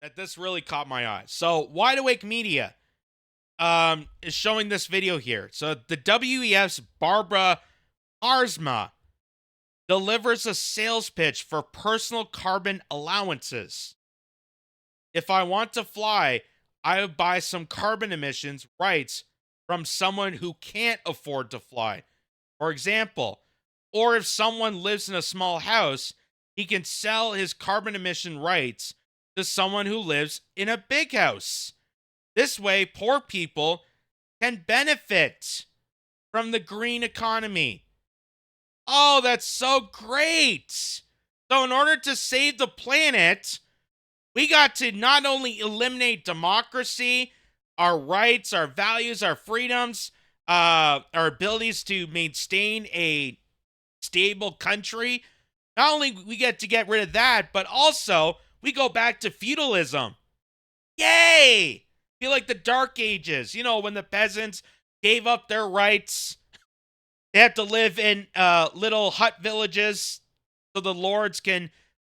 that this really caught my eye. So, Wide Awake Media is showing this video here. So, the WEF's Barbara Arsma delivers a sales pitch for personal carbon allowances. If I want to fly, I would buy some carbon emissions rights from someone who can't afford to fly. For example, or if someone lives in a small house, he can sell his carbon emission rights to someone who lives in a big house. This way, poor people can benefit from the green economy. Oh, that's so great. So, in order to save the planet, we got to not only eliminate democracy, our rights, our values, our freedoms, our abilities to maintain a stable country. Not only we get to get rid of that, but also we go back to feudalism. Yay! Feel like the Dark Ages, when the peasants gave up their rights. They have to live in little hut villages so the lords can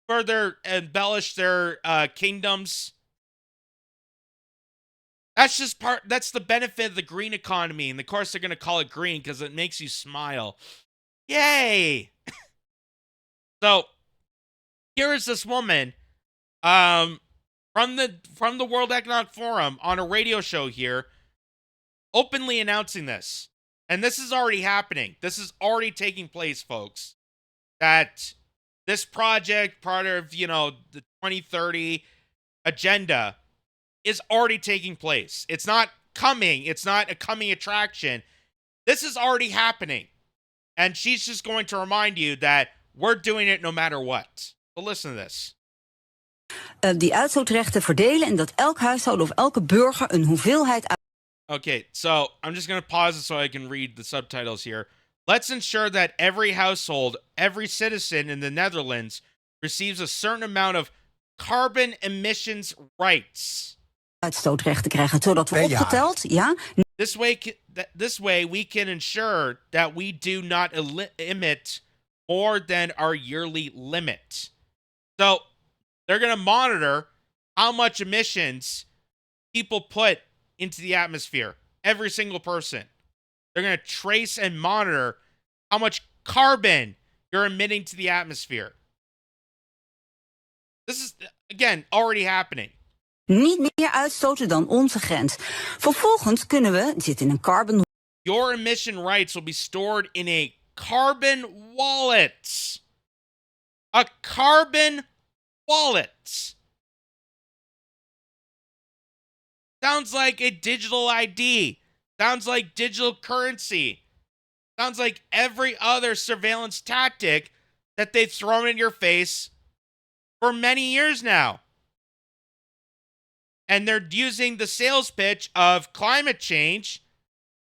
further embellish their kingdoms. That's the benefit of the green economy. And of course, they're going to call it green because it makes you smile. Yay! So, here is this woman from the World Economic Forum on a radio show here openly announcing this. And this is already happening. This is already taking place, folks. That this project, part of, the 2030 agenda, is already taking place. It's not coming. It's not a coming attraction. This is already happening. And she's just going to remind you that we're doing it no matter what. So listen to this. Die uitstootrechten verdelen en dat elk huishouden of elke burger een hoeveelheid. Okay, so I'm just going to pause it so I can read the subtitles here. Let's ensure that every household, every citizen in the Netherlands receives a certain amount of carbon emissions rights. Uitstootrechten krijgen, zodat we opgeteld, ja. This way we can ensure that we do not emit more than our yearly limit. So they're going to monitor how much emissions people put into the atmosphere. Every single person. They're going to trace and monitor how much carbon you're emitting to the atmosphere. This is, again, already happening. Niet meer uitstoten dan onze grens. Vervolgens kunnen we, zit in een carbon... Your emission rights will be stored in a carbon wallet. A carbon wallet. Sounds like a digital ID. Sounds like digital currency. Sounds like every other surveillance tactic that they've thrown in your face for many years now. And they're using the sales pitch of climate change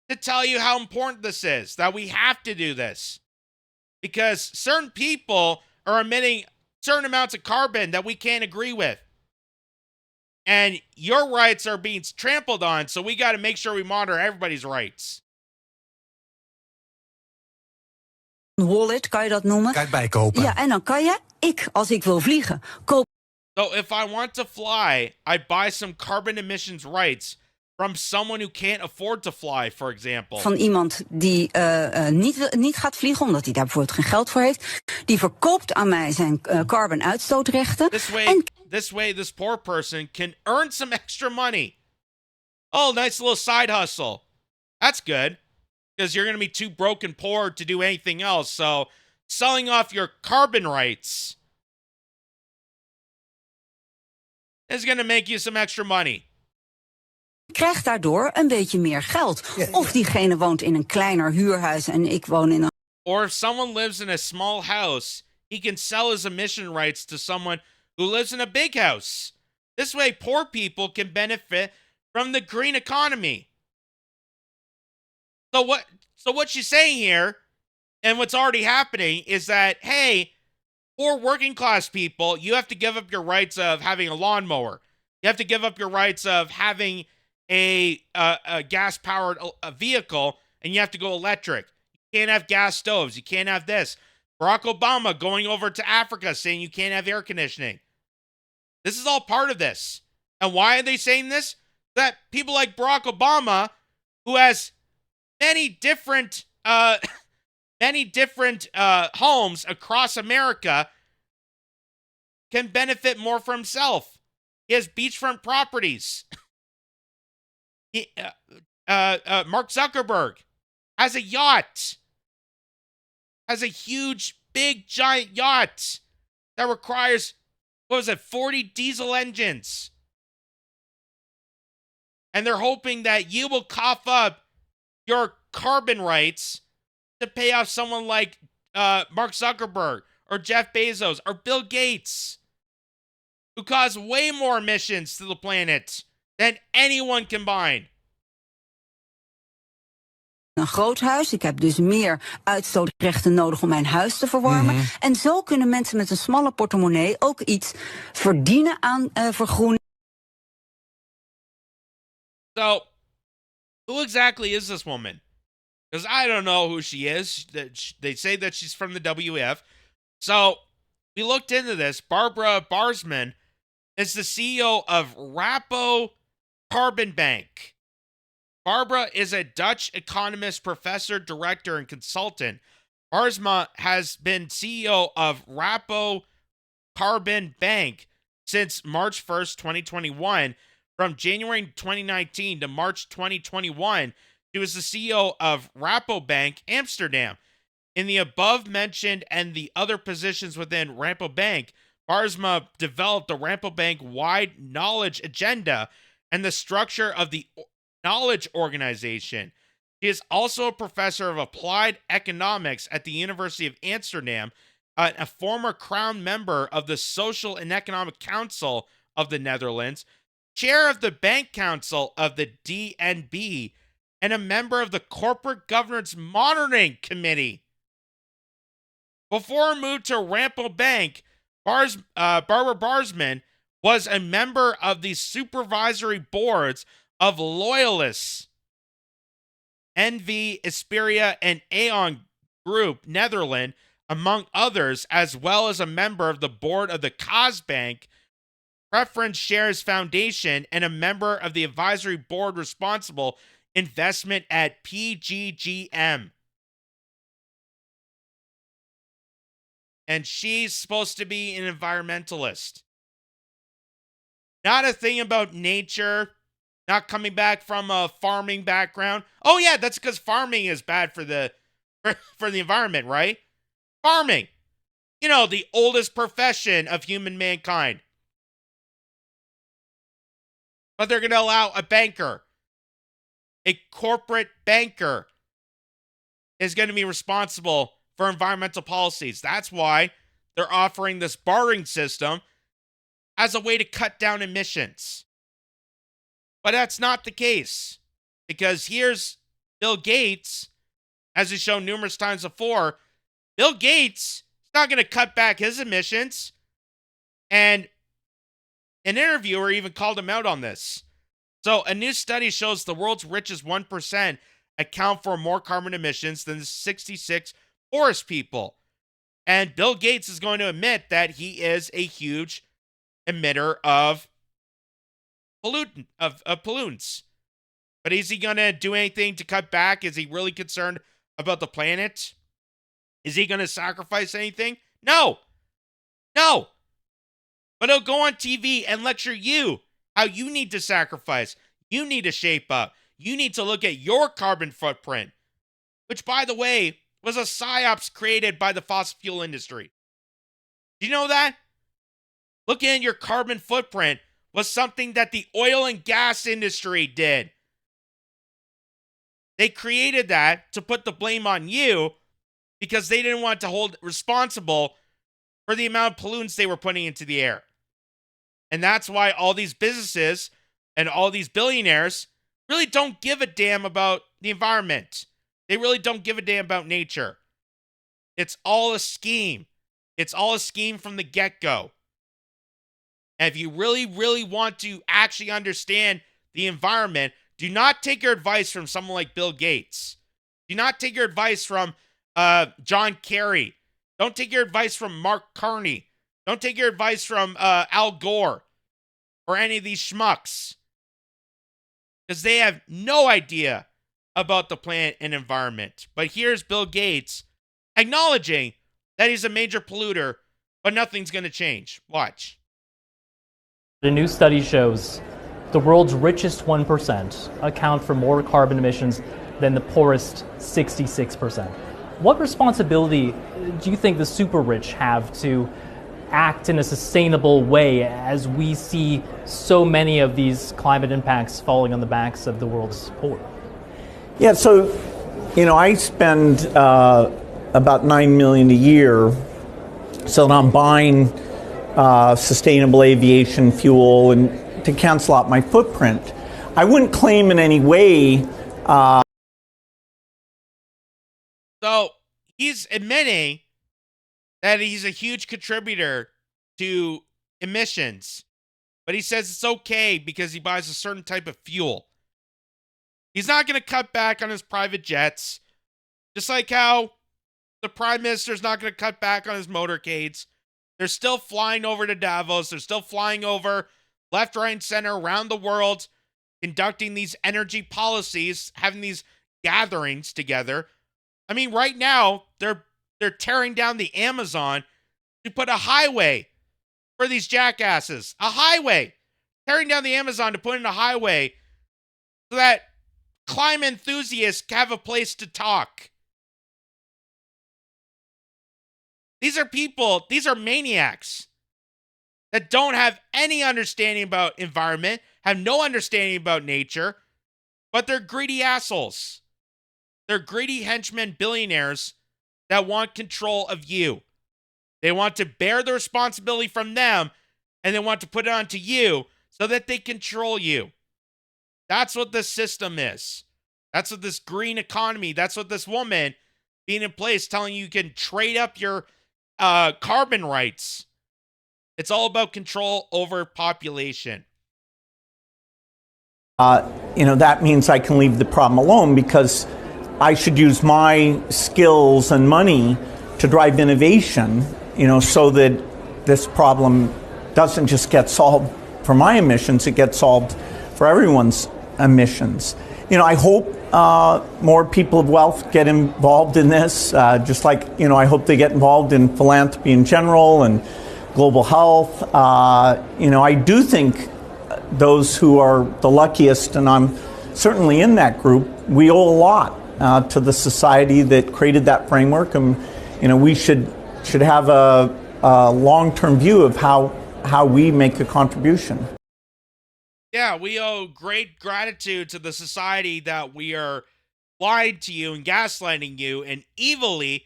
to tell you how important this is, that we have to do this. Because certain people are emitting certain amounts of carbon that we can't agree with. And your rights are being trampled on, so we got to make sure we monitor everybody's rights. Wallet, kan je dat noemen? Kan je het bijkopen? Ja, en dan kan je, als ik wil vliegen, koop. So if I want to fly, I buy some carbon emissions rights from someone who can't afford to fly, for example. Van iemand die niet gaat vliegen, omdat hij daar bijvoorbeeld geen geld voor heeft. Die verkoopt aan mij zijn carbon uitstootrechten. This way, this poor person can earn some extra money. Oh, nice little side hustle. That's good. Because you're going to be too broke and poor to do anything else. So, selling off your carbon rights is going to make you some extra money. Krijgt daardoor een beetje meer geld. Of diegene woont in een kleiner huurhuis en ik woon in een... Or if someone lives in a small house, he can sell his emission rights to someone who lives in a big house. This way, poor people can benefit from the green economy. So what she's saying here, and what's already happening, is that, hey, for working class people, you have to give up your rights of having a lawnmower. You have to give up your rights of having a gas-powered vehicle, and you have to go electric. You can't have gas stoves. You can't have this. Barack Obama going over to Africa saying you can't have air conditioning. This is all part of this. And why are they saying this? That people like Barack Obama, who has many different homes across America, can benefit more for himself. He has beachfront properties. Mark Zuckerberg has a yacht. Has a huge, big, giant yacht that requires, 40 diesel engines. And they're hoping that you will cough up your carbon rights to pay off someone like Mark Zuckerberg or Jeff Bezos or Bill Gates, who cause way more emissions to the planet than anyone combined. Een groot huis. Ik heb dus meer uitstootrechten nodig om mijn huis te verwarmen. En zo kunnen mensen met een smalle portemonnee ook iets verdienen aan vergroening. So, who exactly is this woman? Because I don't know who she is. They say that she's from the WEF. So, we looked into this. Barbara Barsman is the CEO of Rapo Carbon Bank. Barbara is a Dutch economist, professor, director, and consultant. Barsma has been CEO of Rapo Carbon Bank since March 1st, 2021. From January 2019 to March 2021, she was the CEO of Rabobank Amsterdam. In the above mentioned and the other positions within Rabobank, Barsma developed the Rabobank-wide knowledge agenda and the structure of the knowledge organization. She is also a professor of applied economics at the University of Amsterdam, a former crown member of the Social and Economic Council of the Netherlands, chair of the Bank Council of the DNB, and a member of the Corporate Governance Monitoring Committee. Before her move to Rabobank, Barbara Barsman was a member of the supervisory boards of Loyalists, NV, Isperia, and Aon Group, Netherlands, among others, as well as a member of the board of the Cosbank Preference Shares Foundation and a member of the advisory board responsible investment at PGGM. And she's supposed to be an environmentalist. Not a thing about nature, not coming back from a farming background. Oh yeah, that's because farming is bad for the environment, right? Farming. You know, the oldest profession of human mankind. But they're going to allow a banker, a corporate banker, is going to be responsible for environmental policies. That's why they're offering this bartering system as a way to cut down emissions. But that's not the case, because here's Bill Gates, as he's shown numerous times before. Bill Gates is not going to cut back his emissions. And an interviewer even called him out on this. So a new study shows the world's richest 1% account for more carbon emissions than the 66 poorest people. And Bill Gates is going to admit that he is a huge emitter of pollutants. But is he going to do anything to cut back? Is he really concerned about the planet? Is he going to sacrifice anything? No. No. But he'll go on TV and lecture you how you need to sacrifice. You need to shape up. You need to look at your carbon footprint, which, by the way, was a psyops created by the fossil fuel industry. Do you know that? Looking at your carbon footprint was something that the oil and gas industry did. They created that to put the blame on you because they didn't want to hold responsible for the amount of pollutants they were putting into the air. And that's why all these businesses and all these billionaires really don't give a damn about the environment. They really don't give a damn about nature. It's all a scheme. It's all a scheme from the get-go. And if you really, really want to actually understand the environment, do not take your advice from someone like Bill Gates. Do not take your advice from John Kerry. Don't take your advice from Mark Carney. Don't take your advice from Al Gore. or any of these schmucks, because they have no idea about the planet and environment. But here's Bill Gates acknowledging that he's a major polluter, but nothing's going to change. Watch. A new study shows the world's richest 1% account for more carbon emissions than the poorest 66%. What responsibility do you think the super rich have to act in a sustainable way as we see so many of these climate impacts falling on the backs of the world's poor? Yeah, so, I spend about $9 million a year, so that I'm buying sustainable aviation fuel and to cancel out my footprint. I wouldn't claim in any way. So he's admitting that he's a huge contributor to emissions, but he says it's okay because he buys a certain type of fuel. He's not going to cut back on his private jets, just like how the Prime Minister's not going to cut back on his motorcades. They're still flying over to Davos. They're still flying over left, right, and center around the world, conducting these energy policies, having these gatherings together. I mean, right now, they're tearing down the Amazon to put a highway for these jackasses. A highway. Tearing down the Amazon to put in a highway so that climate enthusiasts have a place to talk. These are people, these are maniacs that don't have any understanding about environment, have no understanding about nature, but they're greedy assholes. They're greedy henchmen billionaires that want control of you. They want to bear the responsibility from them, and they want to put it onto you so that they control you. That's what this system is. That's what this green economy, that's what this woman being in place telling you can trade up your carbon rights. It's all about control over population. That means I can leave the problem alone because I should use my skills and money to drive innovation, so that this problem doesn't just get solved for my emissions, it gets solved for everyone's emissions. I hope more people of wealth get involved in this, just like, I hope they get involved in philanthropy in general and global health. I do think those who are the luckiest, and I'm certainly in that group, we owe a lot to the society that created that framework, and we should have a long-term view of how we make a contribution. Yeah, we owe great gratitude to the society that we are lied to you and gaslighting you and evilly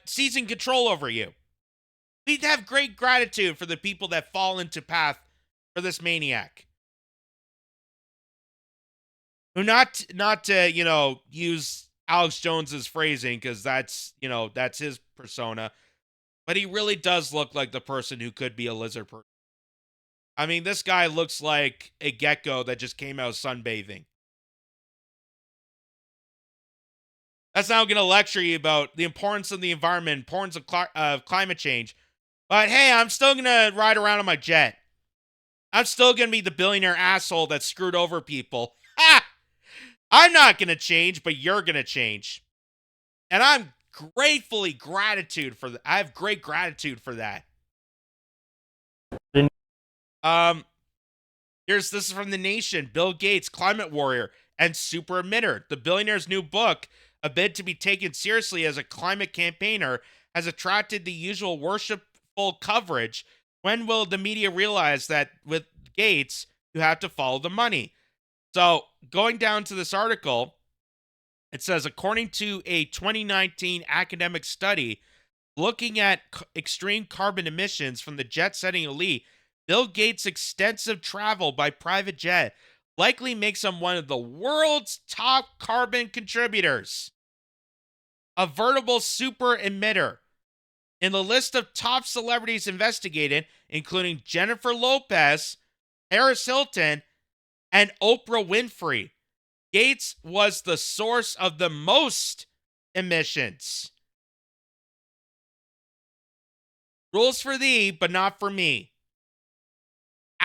seizing control over you. We have great gratitude for the people that fall into path for this maniac. Who not to, use Alex Jones's phrasing, because that's his persona, but he really does look like the person who could be a lizard person. I mean, this guy looks like a gecko that just came out sunbathing. That's now going to lecture you about the importance of the environment, importance of climate change. But hey, I'm still going to ride around on my jet. I'm still going to be the billionaire asshole that screwed over people. Ha! I'm not going to change, but you're going to change. And I'm gratitude for that. I have great gratitude for that. This is from The Nation. Bill Gates, climate warrior and super emitter. The billionaire's new book, a bid to be taken seriously as a climate campaigner, has attracted the usual worshipful coverage. When will the media realize that with Gates, you have to follow the money? So, going down to this article, it says, according to a 2019 academic study looking at extreme carbon emissions from the jet-setting elite, Bill Gates' extensive travel by private jet likely makes him one of the world's top carbon contributors. A veritable super emitter. In the list of top celebrities investigated, including Jennifer Lopez, Paris Hilton, and Oprah Winfrey, Gates was the source of the most emissions. Rules for thee, but not for me.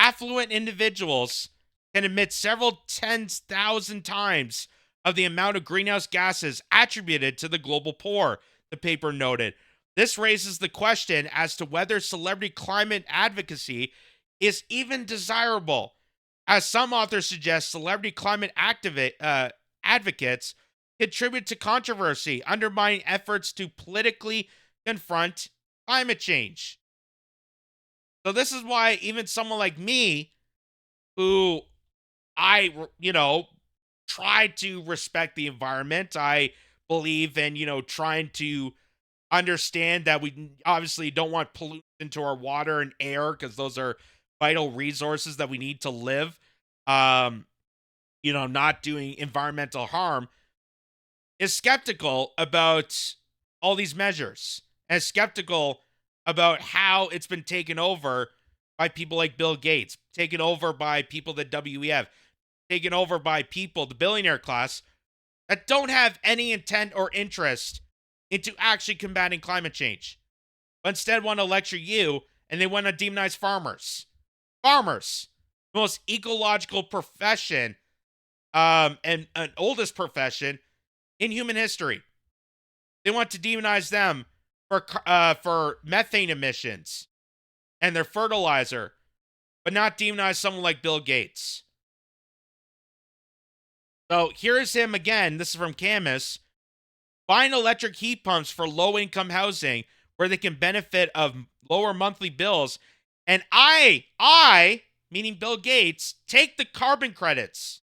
affluent individuals can emit several 10,000 times of the amount of greenhouse gases attributed to the global poor, the paper noted. This raises the question as to whether celebrity climate advocacy is even desirable. As some authors suggest, celebrity climate advocates contribute to controversy, undermining efforts to politically confront climate change. So this is why even someone like me, who try to respect the environment, I believe in, trying to understand that we obviously don't want pollution into our water and air because those are vital resources that we need to live. Not doing environmental harm, is skeptical about all these measures and skeptical about how it's been taken over by people like Bill Gates, taken over by people at WEF, taken over by people, the billionaire class, that don't have any intent or interest into actually combating climate change, but instead want to lecture you, and they want to demonize farmers. Farmers, the most ecological profession, and an oldest profession in human history. They want to demonize them for methane emissions and their fertilizer, but not demonize someone like Bill Gates. So here's him again. This is from Camus. Buying electric heat pumps for low-income housing where they can benefit of lower monthly bills. And I, meaning Bill Gates, take the carbon credits.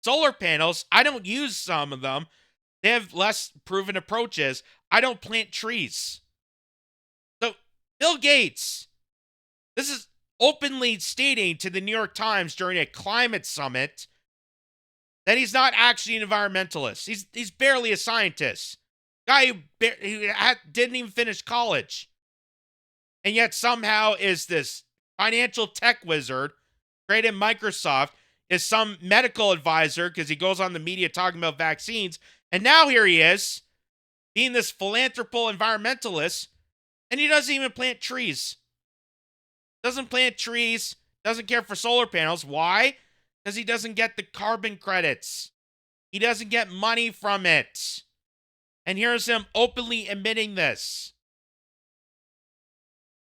Solar panels, I don't use some of them. They have less proven approaches. I don't plant trees. So Bill Gates, this is openly stating to the New York Times during a climate summit that he's not actually an environmentalist. He's barely a scientist. Guy who didn't even finish college. And yet somehow is this financial tech wizard, created Microsoft, is some medical advisor because he goes on the media talking about vaccines. And now here he is, being this philanthropical environmentalist, and he doesn't even plant trees. Doesn't plant trees, doesn't care for solar panels. Why? Because he doesn't get the carbon credits. He doesn't get money from it. And here's him openly admitting this.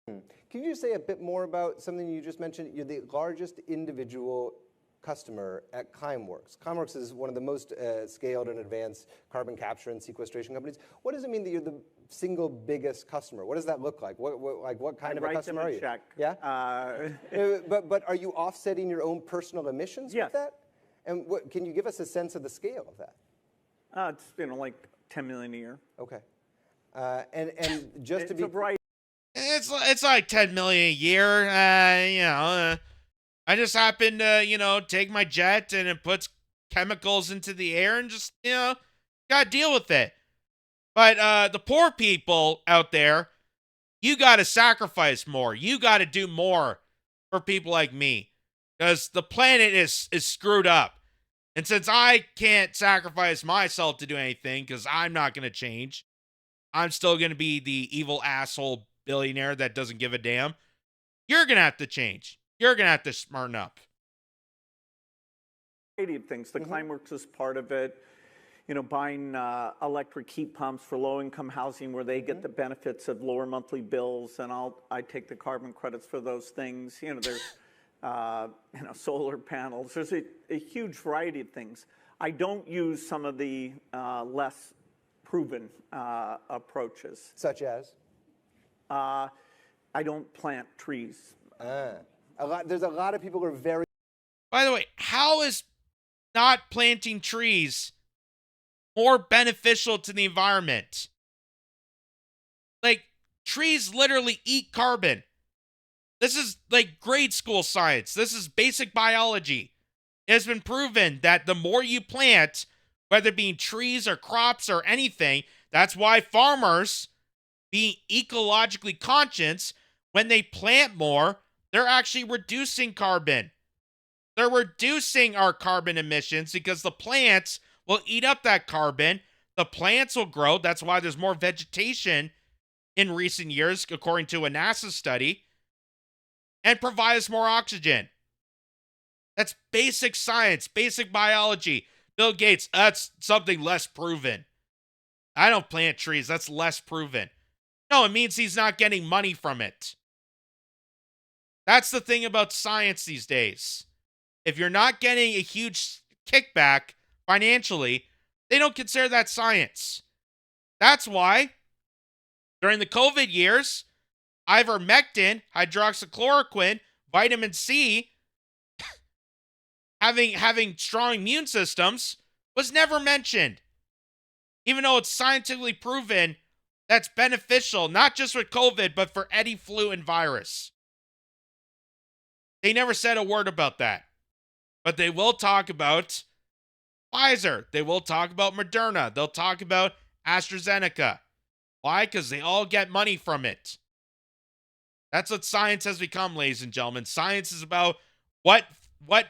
Can you just say a bit more about something you just mentioned? You're the largest individual customer at Climeworks. Climeworks is one of the most scaled and advanced carbon capture and sequestration companies. What does it mean that you're the single biggest customer? What does that look like? What kind of a customer are you? Check. Yeah. But are you offsetting your own personal emissions with that? And can you give us a sense of the scale of that? It's like 10 million a year. Okay. And just to be It's like 10 million a year. I just happen to, take my jet and it puts chemicals into the air and just, gotta deal with it. But the poor people out there, you gotta sacrifice more. You gotta do more for people like me. Because the planet is screwed up. And since I can't sacrifice myself to do anything, because I'm not gonna change, I'm still gonna be the evil asshole billionaire that doesn't give a damn. You're gonna have to change. You're going to have to smarten up. Of things. The Climeworks is part of it. Buying electric heat pumps for low-income housing where they get the benefits of lower monthly bills, and I take the carbon credits for those things. There's solar panels. There's a huge variety of things. I don't use some of the less proven approaches. Such as? I don't plant trees. There's a lot of people who are very... By the way, how is not planting trees more beneficial to the environment? Like, trees literally eat carbon. This is like grade school science. This is basic biology. It has been proven that the more you plant, whether it be trees or crops or anything, that's why farmers, being ecologically conscious, when they plant more, they're actually reducing carbon. They're reducing our carbon emissions because the plants will eat up that carbon. The plants will grow. That's why there's more vegetation in recent years, according to a NASA study, and provide us more oxygen. That's basic science, basic biology. Bill Gates, that's something less proven. I don't plant trees, that's less proven. No, it means he's not getting money from it. That's the thing about science these days. If you're not getting a huge kickback financially, they don't consider that science. That's why during the COVID years, ivermectin, hydroxychloroquine, vitamin C, having strong immune systems was never mentioned. Even though it's scientifically proven that's beneficial, not just with COVID, but for any flu and virus. They never said a word about that. But they will talk about Pfizer. They will talk about Moderna. They'll talk about AstraZeneca. Why? Because they all get money from it. That's what science has become, ladies and gentlemen. Science is about what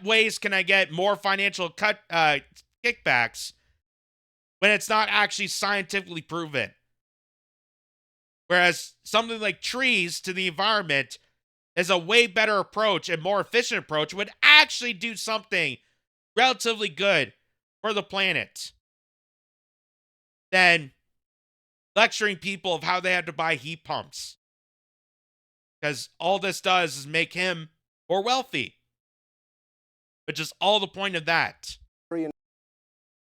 ways can I get more financial kickbacks when it's not actually scientifically proven. Whereas something like trees to the environment is a way better approach and more efficient approach, would actually do something relatively good for the planet than lecturing people of how they have to buy heat pumps. Because all this does is make him more wealthy, which is all the point of that.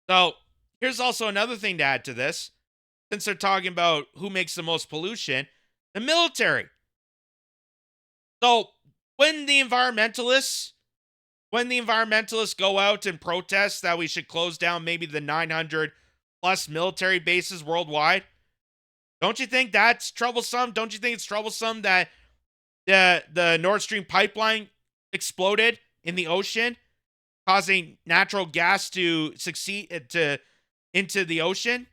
So here's also another thing to add to this. Since they're talking about who makes the most pollution, the military. So when the environmentalists go out and protest that we should close down maybe the 900 plus military bases worldwide, don't you think that's troublesome? Don't you think it's troublesome that the Nord Stream pipeline exploded in the ocean, causing natural gas to succeed into the ocean?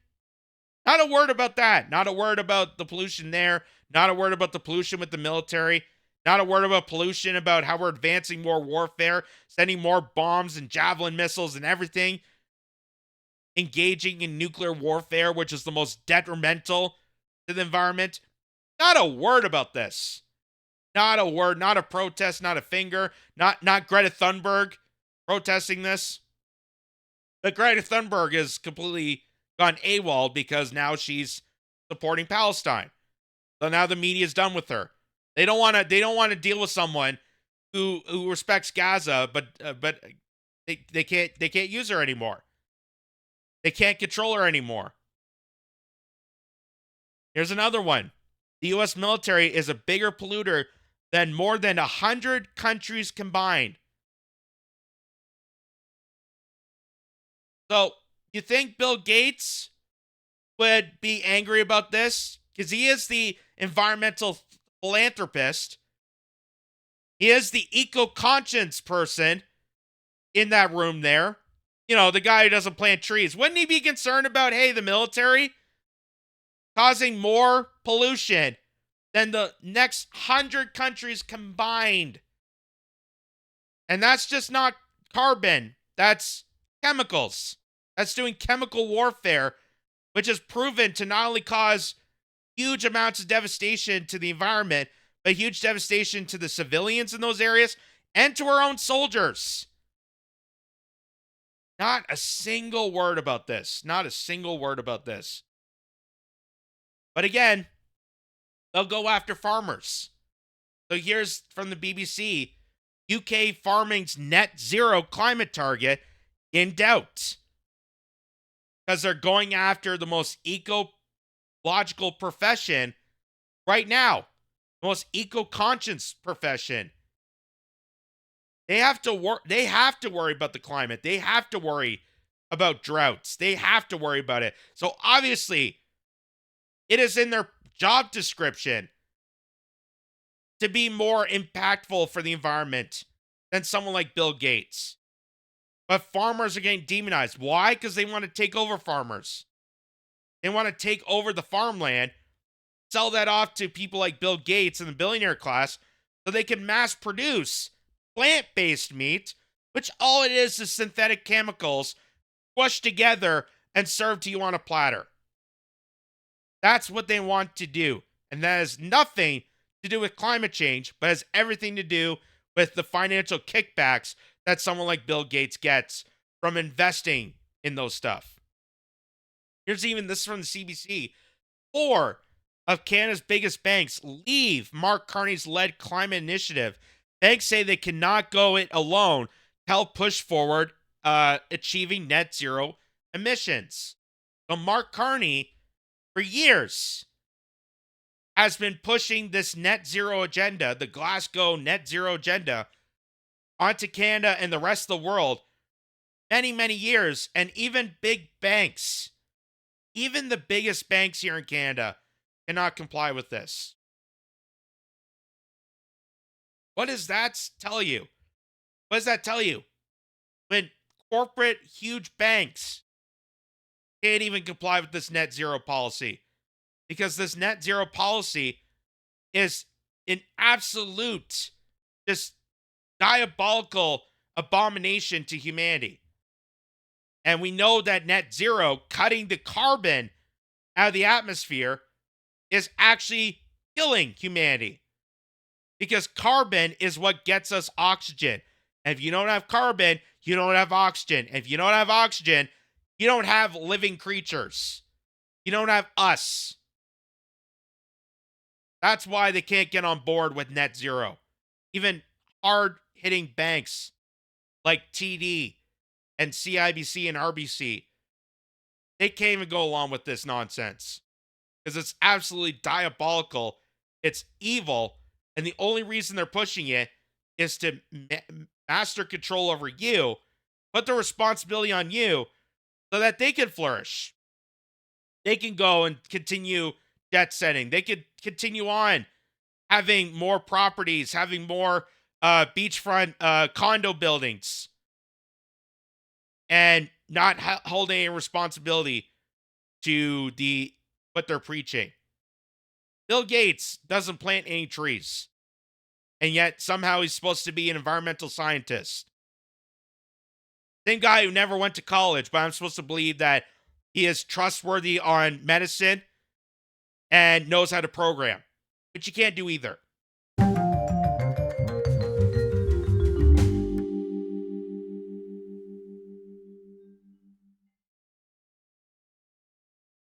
Not a word about that. Not a word about the pollution there. Not a word about the pollution with the military. Not a word about pollution, about how we're advancing more warfare, sending more bombs and javelin missiles and everything, engaging in nuclear warfare, which is the most detrimental to the environment. Not a word about this. Not a word, not a protest, not a finger, not Greta Thunberg protesting this. But Greta Thunberg is completely gone AWOL because now she's supporting Palestine. So now the media is done with her. They don't want to deal with someone who respects Gaza, but they can't use her anymore. They can't control her anymore. Here's another one. The U.S. military is a bigger polluter than more than 100 countries combined. So, you think Bill Gates would be angry about this? Because he is the environmental philanthropist. He is the eco-conscience person in that room there. You know, the guy who doesn't plant trees. Wouldn't he be concerned about, hey, the military causing more pollution than the next 100 countries combined? And that's just not carbon. That's chemicals. That's doing chemical warfare, which is proven to not only cause huge amounts of devastation to the environment, but huge devastation to the civilians in those areas and to our own soldiers. Not a single word about this. Not a single word about this. But again, they'll go after farmers. So here's from the BBC, UK farming's net zero climate target in doubt. Because they're going after the most ecological profession right now. The most eco-conscious profession. They have to worry about the climate. They have to worry about droughts. They have to worry about it. So obviously, it is in their job description to be more impactful for the environment than someone like Bill Gates. But farmers are getting demonized. Why? Because they want to take over farmers. They want to take over the farmland, sell that off to people like Bill Gates and the billionaire class so they can mass produce plant-based meat, which all it is synthetic chemicals squished together and served to you on a platter. That's what they want to do. And that has nothing to do with climate change, but has everything to do with the financial kickbacks that someone like Bill Gates gets from investing in those stuff. Here's even this from the CBC. 4 of Canada's biggest banks leave Mark Carney's led climate initiative. Banks say they cannot go it alone to help push forward achieving net zero emissions. So Mark Carney, for years, has been pushing this net zero agenda, the Glasgow net zero agenda, onto Canada and the rest of the world many, many years. And even big banks, even the biggest banks here in Canada, cannot comply with this. What does that tell you? What does that tell you? When corporate, huge banks can't even comply with this net zero policy, because this net zero policy is an absolute, just diabolical abomination to humanity. And we know that net zero, cutting the carbon out of the atmosphere, is actually killing humanity. Because carbon is what gets us oxygen. And if you don't have carbon, you don't have oxygen. And if you don't have oxygen, you don't have living creatures. You don't have us. That's why they can't get on board with net zero. Even hard-hitting banks like TD and CIBC and RBC, they can't even go along with this nonsense. Because it's absolutely diabolical. It's evil. And the only reason they're pushing it is to master control over you, put the responsibility on you so that they can flourish. They can go and continue debt setting. They could continue on having more properties, having more beachfront condo buildings, and not holding any responsibility to what they're preaching. Bill Gates doesn't plant any trees, and yet somehow he's supposed to be an environmental scientist. Same guy who never went to college, but I'm supposed to believe that he is trustworthy on medicine and knows how to program, which you can't do either.